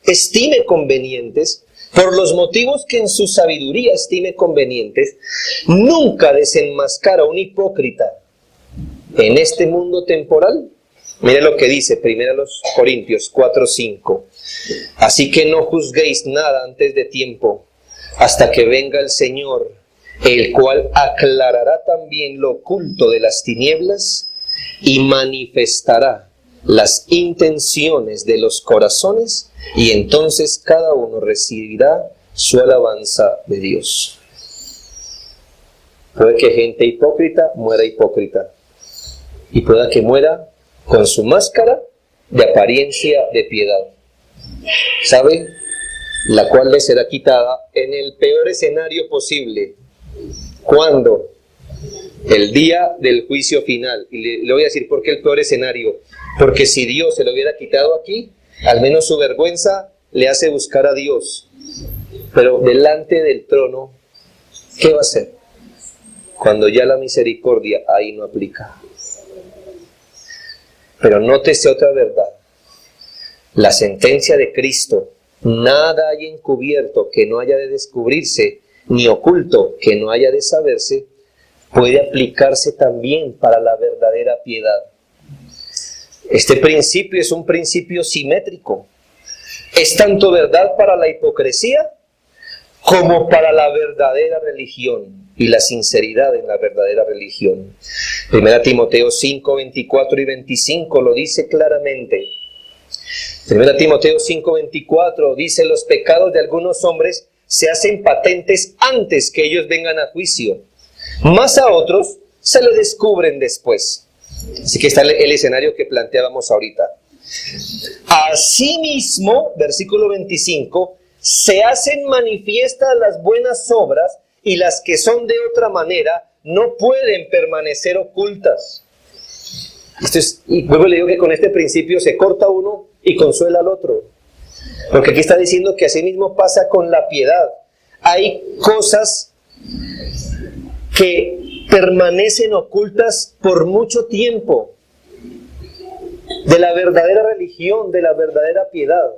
estime convenientes, por los motivos que en su sabiduría estime convenientes, nunca desenmascara a un hipócrita en este mundo temporal. Mira lo que dice 1 Corintios 4:5. Así que no juzguéis nada antes de tiempo, hasta que venga el Señor, el cual aclarará también lo oculto de las tinieblas y manifestará las intenciones de los corazones, y entonces cada uno recibirá su alabanza de Dios. Puede que gente hipócrita muera hipócrita, y pueda que muera con su máscara de apariencia de piedad, ¿sabe? La cual le será quitada en el peor escenario posible. ¿Cuándo? El día del juicio final. Y le voy a decir por qué el peor escenario. Porque si Dios se lo hubiera quitado aquí, al menos su vergüenza le hace buscar a Dios. Pero delante del trono, ¿qué va a hacer? Cuando ya la misericordia ahí no aplica. Pero nótese otra verdad. La sentencia de Cristo, nada hay encubierto que no haya de descubrirse, ni oculto que no haya de saberse, puede aplicarse también para la verdadera piedad. Este principio es un principio simétrico. Es tanto verdad para la hipocresía como para la verdadera religión y la sinceridad en la verdadera religión. 1 Timoteo 5, 24 y 25 lo dice claramente. 1 Timoteo 5, 24 dice: los pecados de algunos hombres se hacen patentes antes que ellos vengan a juicio, mas a otros se le descubren después. Así que está el escenario que planteábamos ahorita. Asimismo, versículo 25, se hacen manifiestas las buenas obras, y las que son de otra manera no pueden permanecer ocultas. Y luego le digo que con este principio se corta uno y consuela al otro. Porque aquí está diciendo que así mismo pasa con la piedad. Hay cosas que permanecen ocultas por mucho tiempo de la verdadera religión, de la verdadera piedad.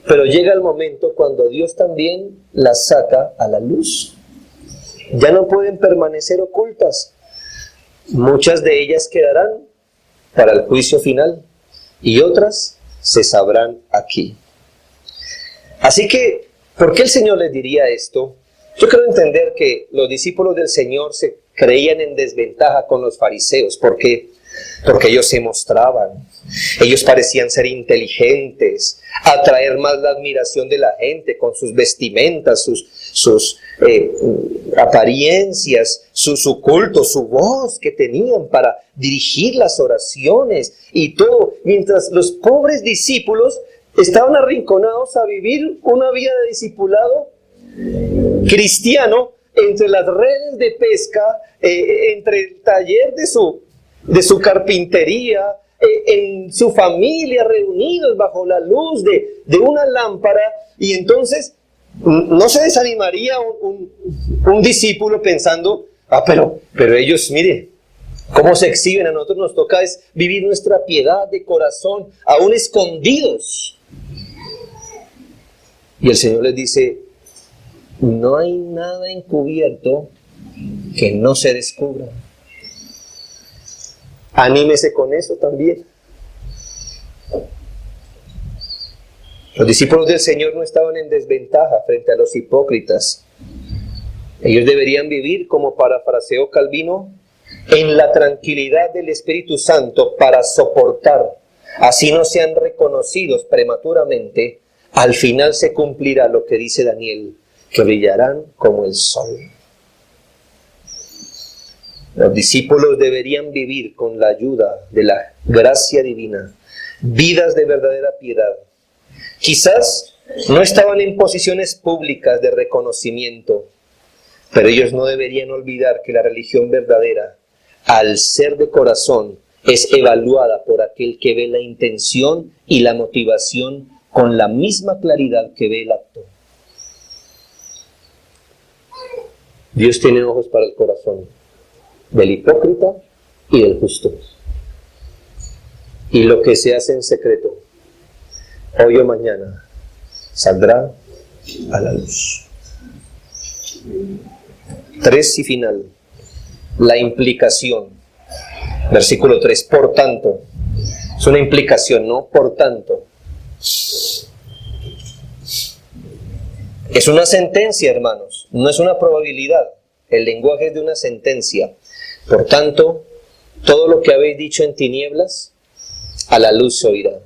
Pero llega el momento cuando Dios también las saca a la luz. Ya no pueden permanecer ocultas. Muchas de ellas quedarán para el juicio final y otras se sabrán aquí. Así que, ¿por qué el Señor les diría esto? Yo quiero entender que los discípulos del Señor se creían en desventaja con los fariseos. ¿Por qué? Porque ellos se mostraban, ellos parecían ser inteligentes, atraer más la admiración de la gente con sus vestimentas, sus apariencias, su culto, su voz que tenían para dirigir las oraciones y todo, mientras los pobres discípulos estaban arrinconados a vivir una vida de discipulado cristiano entre las redes de pesca, entre el taller de su carpintería, en su familia, reunidos bajo la luz de una lámpara. Y entonces no se desanimaría un discípulo pensando: pero ellos, mire cómo se exhiben. A nosotros nos toca es vivir nuestra piedad de corazón, aún escondidos. Y el Señor les dice, no hay nada encubierto que no se descubra. Anímese con eso también. Los discípulos del Señor no estaban en desventaja frente a los hipócritas. Ellos deberían vivir, como parafraseó Calvino, en la tranquilidad del Espíritu Santo para soportar. Así no sean reconocidos prematuramente, al final se cumplirá lo que dice Daniel, que brillarán como el sol. Los discípulos deberían vivir con la ayuda de la gracia divina, vidas de verdadera piedad. Quizás no estaban en posiciones públicas de reconocimiento, pero ellos no deberían olvidar que la religión verdadera, al ser de corazón, es evaluada por aquel que ve la intención y la motivación con la misma claridad que ve el acto. Dios tiene ojos para el corazón del hipócrita y del justo. Y lo que se hace en secreto, hoy o mañana, saldrá a la luz. 3 y final. La implicación. Versículo 3. Por tanto. Es una implicación, ¿no? Por tanto. Es una sentencia, hermanos. No es una probabilidad. El lenguaje es de una sentencia. Por tanto, todo lo que habéis dicho en tinieblas, a la luz se oirá.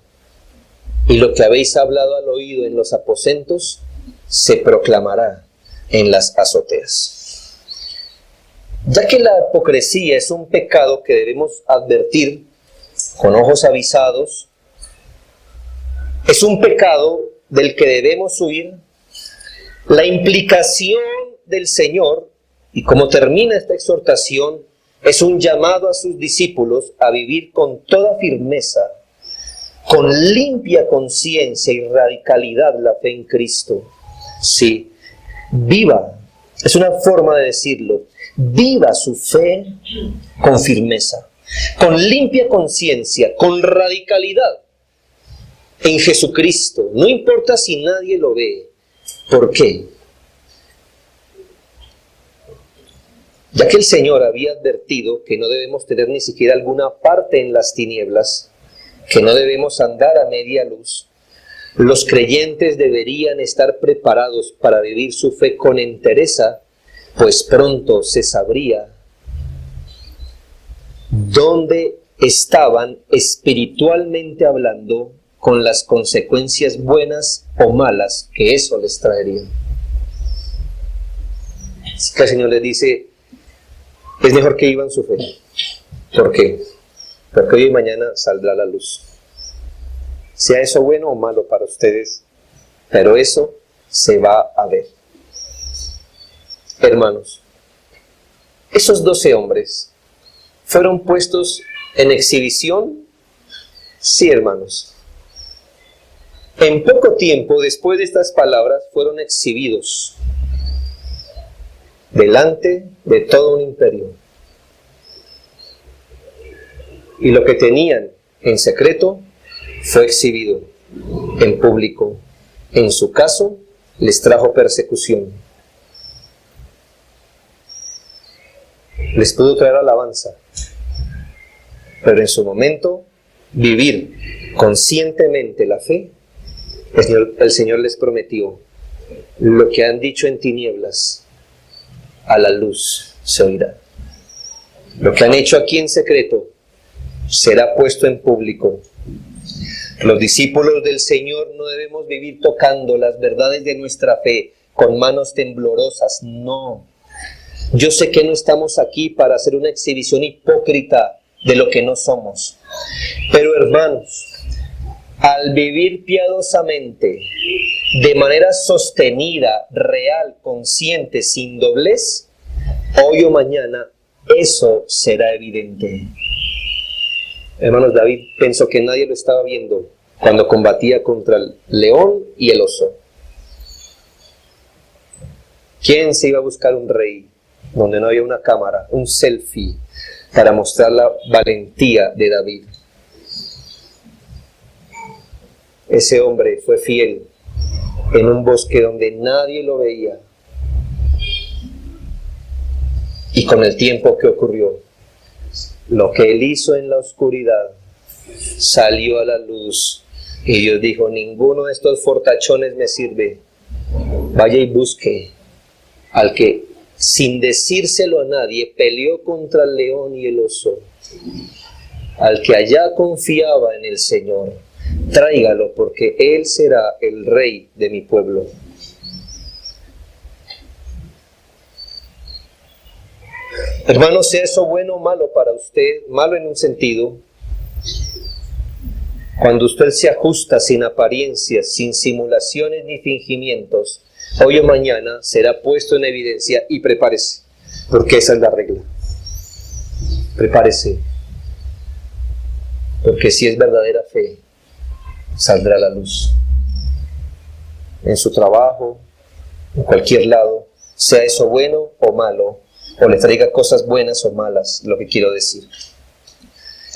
Y lo que habéis hablado al oído en los aposentos, se proclamará en las azoteas. Ya que la hipocresía es un pecado que debemos advertir con ojos avisados, es un pecado del que debemos huir, la implicación del Señor, y como termina esta exhortación, es un llamado a sus discípulos a vivir con toda firmeza, con limpia conciencia y radicalidad la fe en Cristo. Sí, viva, es una forma de decirlo, viva su fe con firmeza, con limpia conciencia, con radicalidad en Jesucristo. No importa si nadie lo ve. ¿Por qué? Ya que el Señor había advertido que no debemos tener ni siquiera alguna parte en las tinieblas, que no debemos andar a media luz, los creyentes deberían estar preparados para vivir su fe con entereza, pues pronto se sabría dónde estaban espiritualmente hablando, con las consecuencias buenas o malas que eso les traería. Así que el Señor les dice, es mejor que vivan su fe. ¿Por qué? Porque hoy y mañana saldrá la luz. Sea eso bueno o malo para ustedes, pero eso se va a ver. Hermanos, esos 12 hombres fueron puestos en exhibición. Sí, hermanos. En poco tiempo después de estas palabras fueron exhibidos delante de todo un imperio. Y lo que tenían en secreto fue exhibido en público. En su caso, les trajo persecución. Les pudo traer alabanza, pero en su momento, vivir conscientemente la fe, el Señor les prometió, lo que han dicho en tinieblas, a la luz se oirá. Lo que han hecho aquí en secreto, será puesto en público. Los discípulos del Señor no debemos vivir tocando las verdades de nuestra fe con manos temblorosas, no. Yo sé que no estamos aquí para hacer una exhibición hipócrita de lo que no somos. Pero hermanos, al vivir piadosamente, de manera sostenida, real, consciente, sin doblez, hoy o mañana eso será evidente. Hermanos, David pensó que nadie lo estaba viendo cuando combatía contra el león y el oso. ¿Quién se iba a buscar un rey donde no había una cámara, un selfie, para mostrar la valentía de David? Ese hombre fue fiel en un bosque donde nadie lo veía. Y con el tiempo que ocurrió, lo que él hizo en la oscuridad salió a la luz. Y Dios dijo, ninguno de estos fortachones me sirve. Vaya y busque al que, sin decírselo a nadie, peleó contra el león y el oso. Al que allá confiaba en el Señor, tráigalo, porque él será el rey de mi pueblo. Hermanos, sea eso bueno o malo para usted, malo en un sentido, cuando usted se ajusta sin apariencias, sin simulaciones ni fingimientos, hoy o mañana será puesto en evidencia, y prepárese, porque esa es la regla. Prepárese, porque si es verdadera fe, saldrá a la luz. En su trabajo, en cualquier lado, sea eso bueno o malo, o le traiga cosas buenas o malas, lo que quiero decir.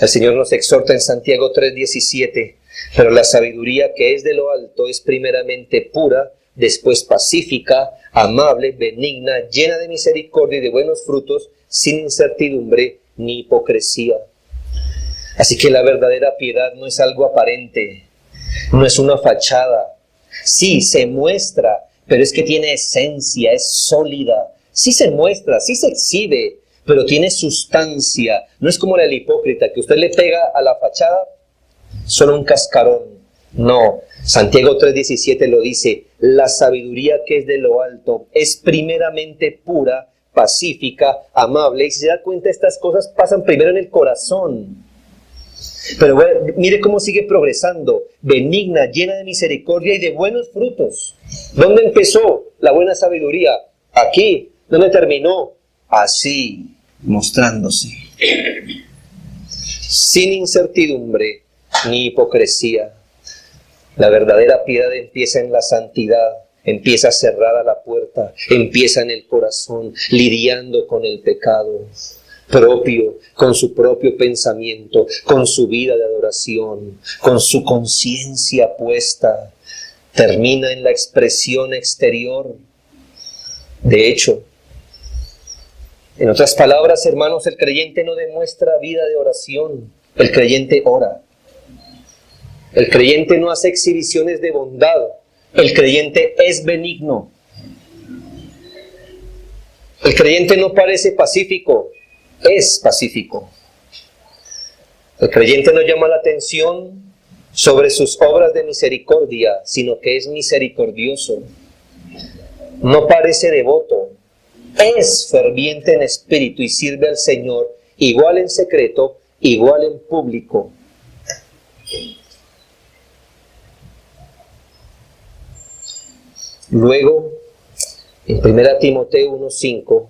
El Señor nos exhorta en Santiago 3:17, pero la sabiduría que es de lo alto es primeramente pura, después pacífica, amable, benigna, llena de misericordia y de buenos frutos, sin incertidumbre ni hipocresía. Así que la verdadera piedad no es algo aparente, no es una fachada. Sí, se muestra, pero es que tiene esencia, es sólida. Sí se muestra, sí se exhibe, pero tiene sustancia. No es como el hipócrita, que usted le pega a la fachada solo un cascarón. No, Santiago 3:17 lo dice, la sabiduría que es de lo alto es primeramente pura, pacífica, amable. Y si se da cuenta, estas cosas pasan primero en el corazón. Pero mire cómo sigue progresando, benigna, llena de misericordia y de buenos frutos. ¿Dónde empezó la buena sabiduría? Aquí. ¿Dónde terminó? Así, mostrándose. Sin incertidumbre ni hipocresía. La verdadera piedad empieza en la santidad, empieza cerrada la puerta, empieza en el corazón, lidiando con el pecado propio, con su propio pensamiento, con su vida de adoración, con su conciencia puesta. Termina en la expresión exterior. De hecho, en otras palabras, hermanos, el creyente no demuestra vida de oración, el creyente ora. El creyente no hace exhibiciones de bondad, el creyente es benigno. El creyente no parece pacífico, es pacífico. El creyente no llama la atención sobre sus obras de misericordia, sino que es misericordioso. No parece devoto, es ferviente en espíritu y sirve al Señor, igual en secreto, igual en público. Luego, en 1 Timoteo 1:5,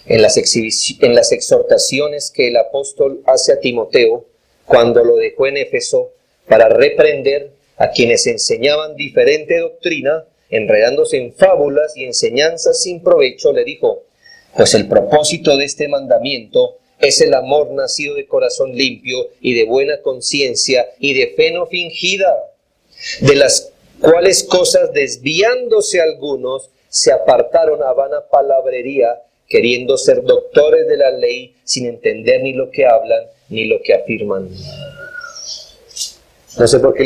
en las exhortaciones que el apóstol hace a Timoteo, cuando lo dejó en Éfeso, para reprender a quienes enseñaban diferente doctrina, enredándose en fábulas y enseñanzas sin provecho, le dijo, pues el propósito de este mandamiento es el amor nacido de corazón limpio y de buena conciencia y de fe no fingida, de las cuales cosas desviándose algunos se apartaron a vana palabrería, queriendo ser doctores de la ley sin entender ni lo que hablan ni lo que afirman. No sé por qué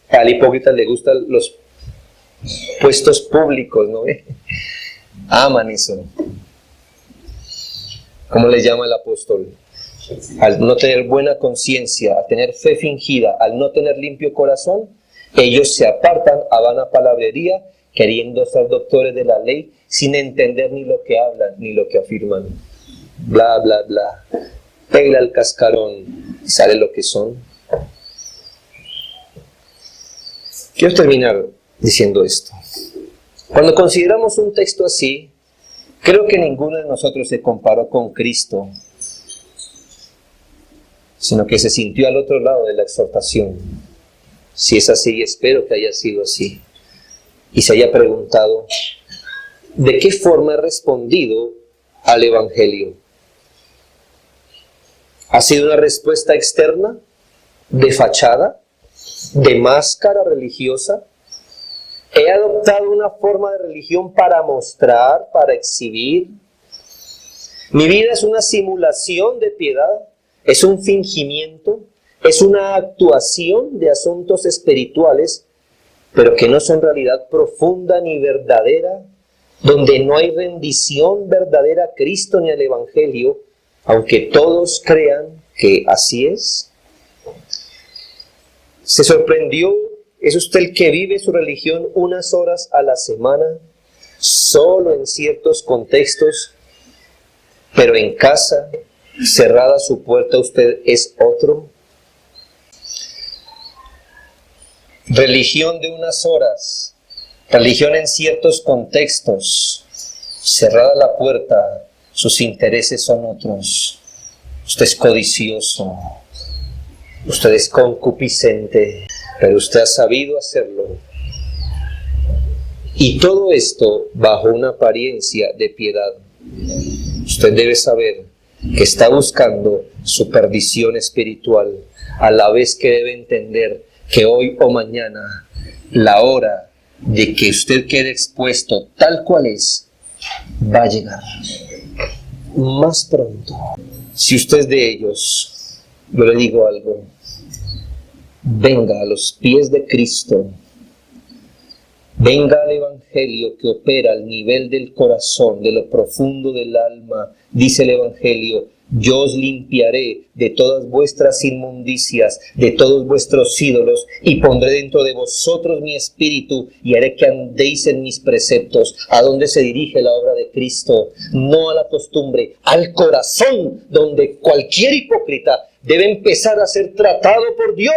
al hipócrita le gustan los puestos públicos, ¿no? Aman eso. ¿Cómo le llama el apóstol? Al no tener buena conciencia, a tener fe fingida, al no tener limpio corazón, ellos se apartan a vana palabrería, queriendo ser doctores de la ley, sin entender ni lo que hablan, ni lo que afirman. Bla, bla, bla. Pégale al cascarón y sale lo que son. Quiero terminar diciendo esto. Cuando consideramos un texto así, creo que ninguno de nosotros se comparó con Cristo, sino que se sintió al otro lado de la exhortación. Si es así, espero que haya sido así. Y se haya preguntado, ¿de qué forma he respondido al Evangelio? ¿Ha sido una respuesta externa? ¿De fachada? ¿De máscara religiosa? He adoptado una forma de religión para mostrar, para exhibir. Mi vida es una simulación de piedad, es un fingimiento, es una actuación de asuntos espirituales, pero que no son realidad profunda ni verdadera, donde no hay rendición verdadera a Cristo ni al Evangelio, aunque todos crean que así es. Se sorprendió, ¿es usted el que vive su religión unas horas a la semana, solo en ciertos contextos, pero en casa, cerrada su puerta, usted es otro? Religión de unas horas, religión en ciertos contextos, cerrada la puerta, sus intereses son otros. Usted es codicioso, usted es concupiscente, pero usted ha sabido hacerlo. Y todo esto bajo una apariencia de piedad. Usted debe saber que está buscando su perdición espiritual, a la vez que debe entender que hoy o mañana la hora de que usted quede expuesto tal cual es, va a llegar más pronto. Si usted es de ellos, yo le digo algo: venga a los pies de Cristo, venga al Evangelio que opera al nivel del corazón, de lo profundo del alma. Dice el Evangelio: yo os limpiaré de todas vuestras inmundicias, de todos vuestros ídolos, y pondré dentro de vosotros mi espíritu, y haré que andéis en mis preceptos. ¿A dónde se dirige la obra de Cristo? No a la costumbre, al corazón, donde cualquier hipócrita debe empezar a ser tratado por Dios.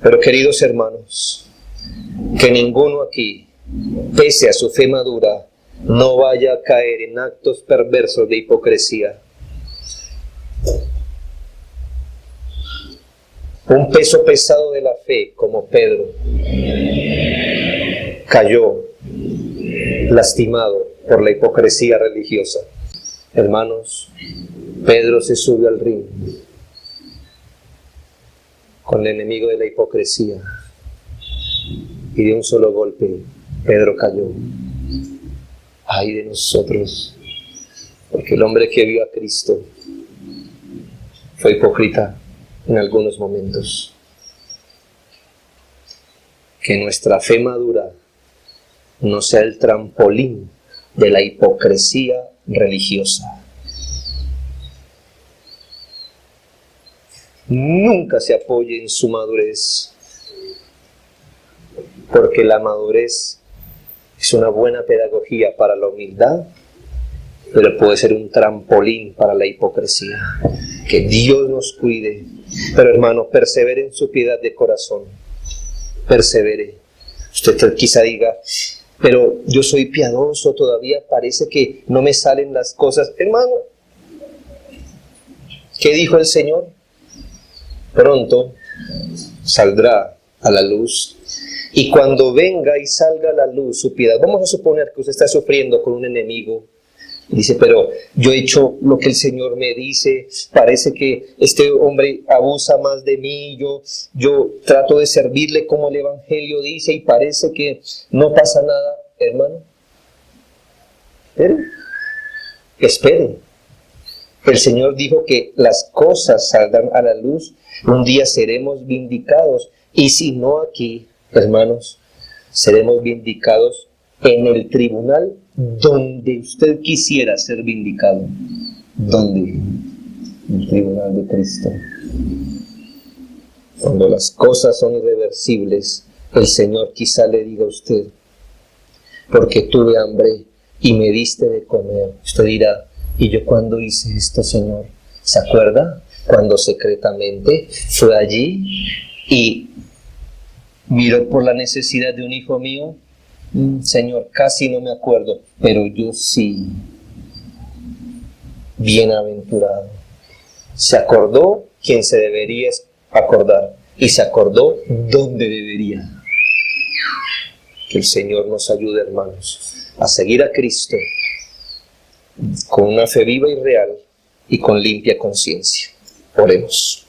Pero queridos hermanos, que ninguno aquí, pese a su fe madura, no vaya a caer en actos perversos de hipocresía. Un peso pesado de la fe, como Pedro, cayó lastimado por la hipocresía religiosa. Hermanos, Pedro se subió al ring con el enemigo de la hipocresía, y de un solo golpe Pedro cayó. Ay de nosotros, porque el hombre que vio a Cristo fue hipócrita en algunos momentos. Que nuestra fe madura no sea el trampolín de la hipocresía religiosa. Nunca se apoye en su madurez, porque la madurez es una buena pedagogía para la humildad, pero puede ser un trampolín para la hipocresía. Que Dios nos cuide. Pero hermano, persevere en su piedad de corazón. Persevere. Usted quizá diga: pero yo soy piadoso, todavía parece que no me salen las cosas. Hermano, ¿qué dijo el Señor? Pronto saldrá a la luz, y cuando venga y salga a la luz su piedad. Vamos a suponer que usted está sufriendo con un enemigo. Dice: pero yo he hecho lo que el Señor me dice, parece que este hombre abusa más de mí, yo trato de servirle como el Evangelio dice, y parece que no pasa nada. Hermano, espere. El Señor dijo que las cosas saldrán a la luz, un día seremos vindicados, y si no aquí, hermanos, seremos vindicados en el tribunal donde usted quisiera ser vindicado. ¿Dónde? El tribunal de Cristo. Cuando las cosas son irreversibles, el Señor quizá le diga a usted: porque tuve hambre y me diste de comer. Usted dirá: ¿y yo cuándo hice esto, Señor? ¿Se acuerda? Cuando secretamente fue allí y miró por la necesidad de un hijo mío. Señor, casi no me acuerdo, pero yo sí. Bienaventurado. Se acordó quien se debería acordar, y se acordó dónde debería. Que el Señor nos ayude, hermanos, a seguir a Cristo con una fe viva y real y con limpia conciencia. Oremos.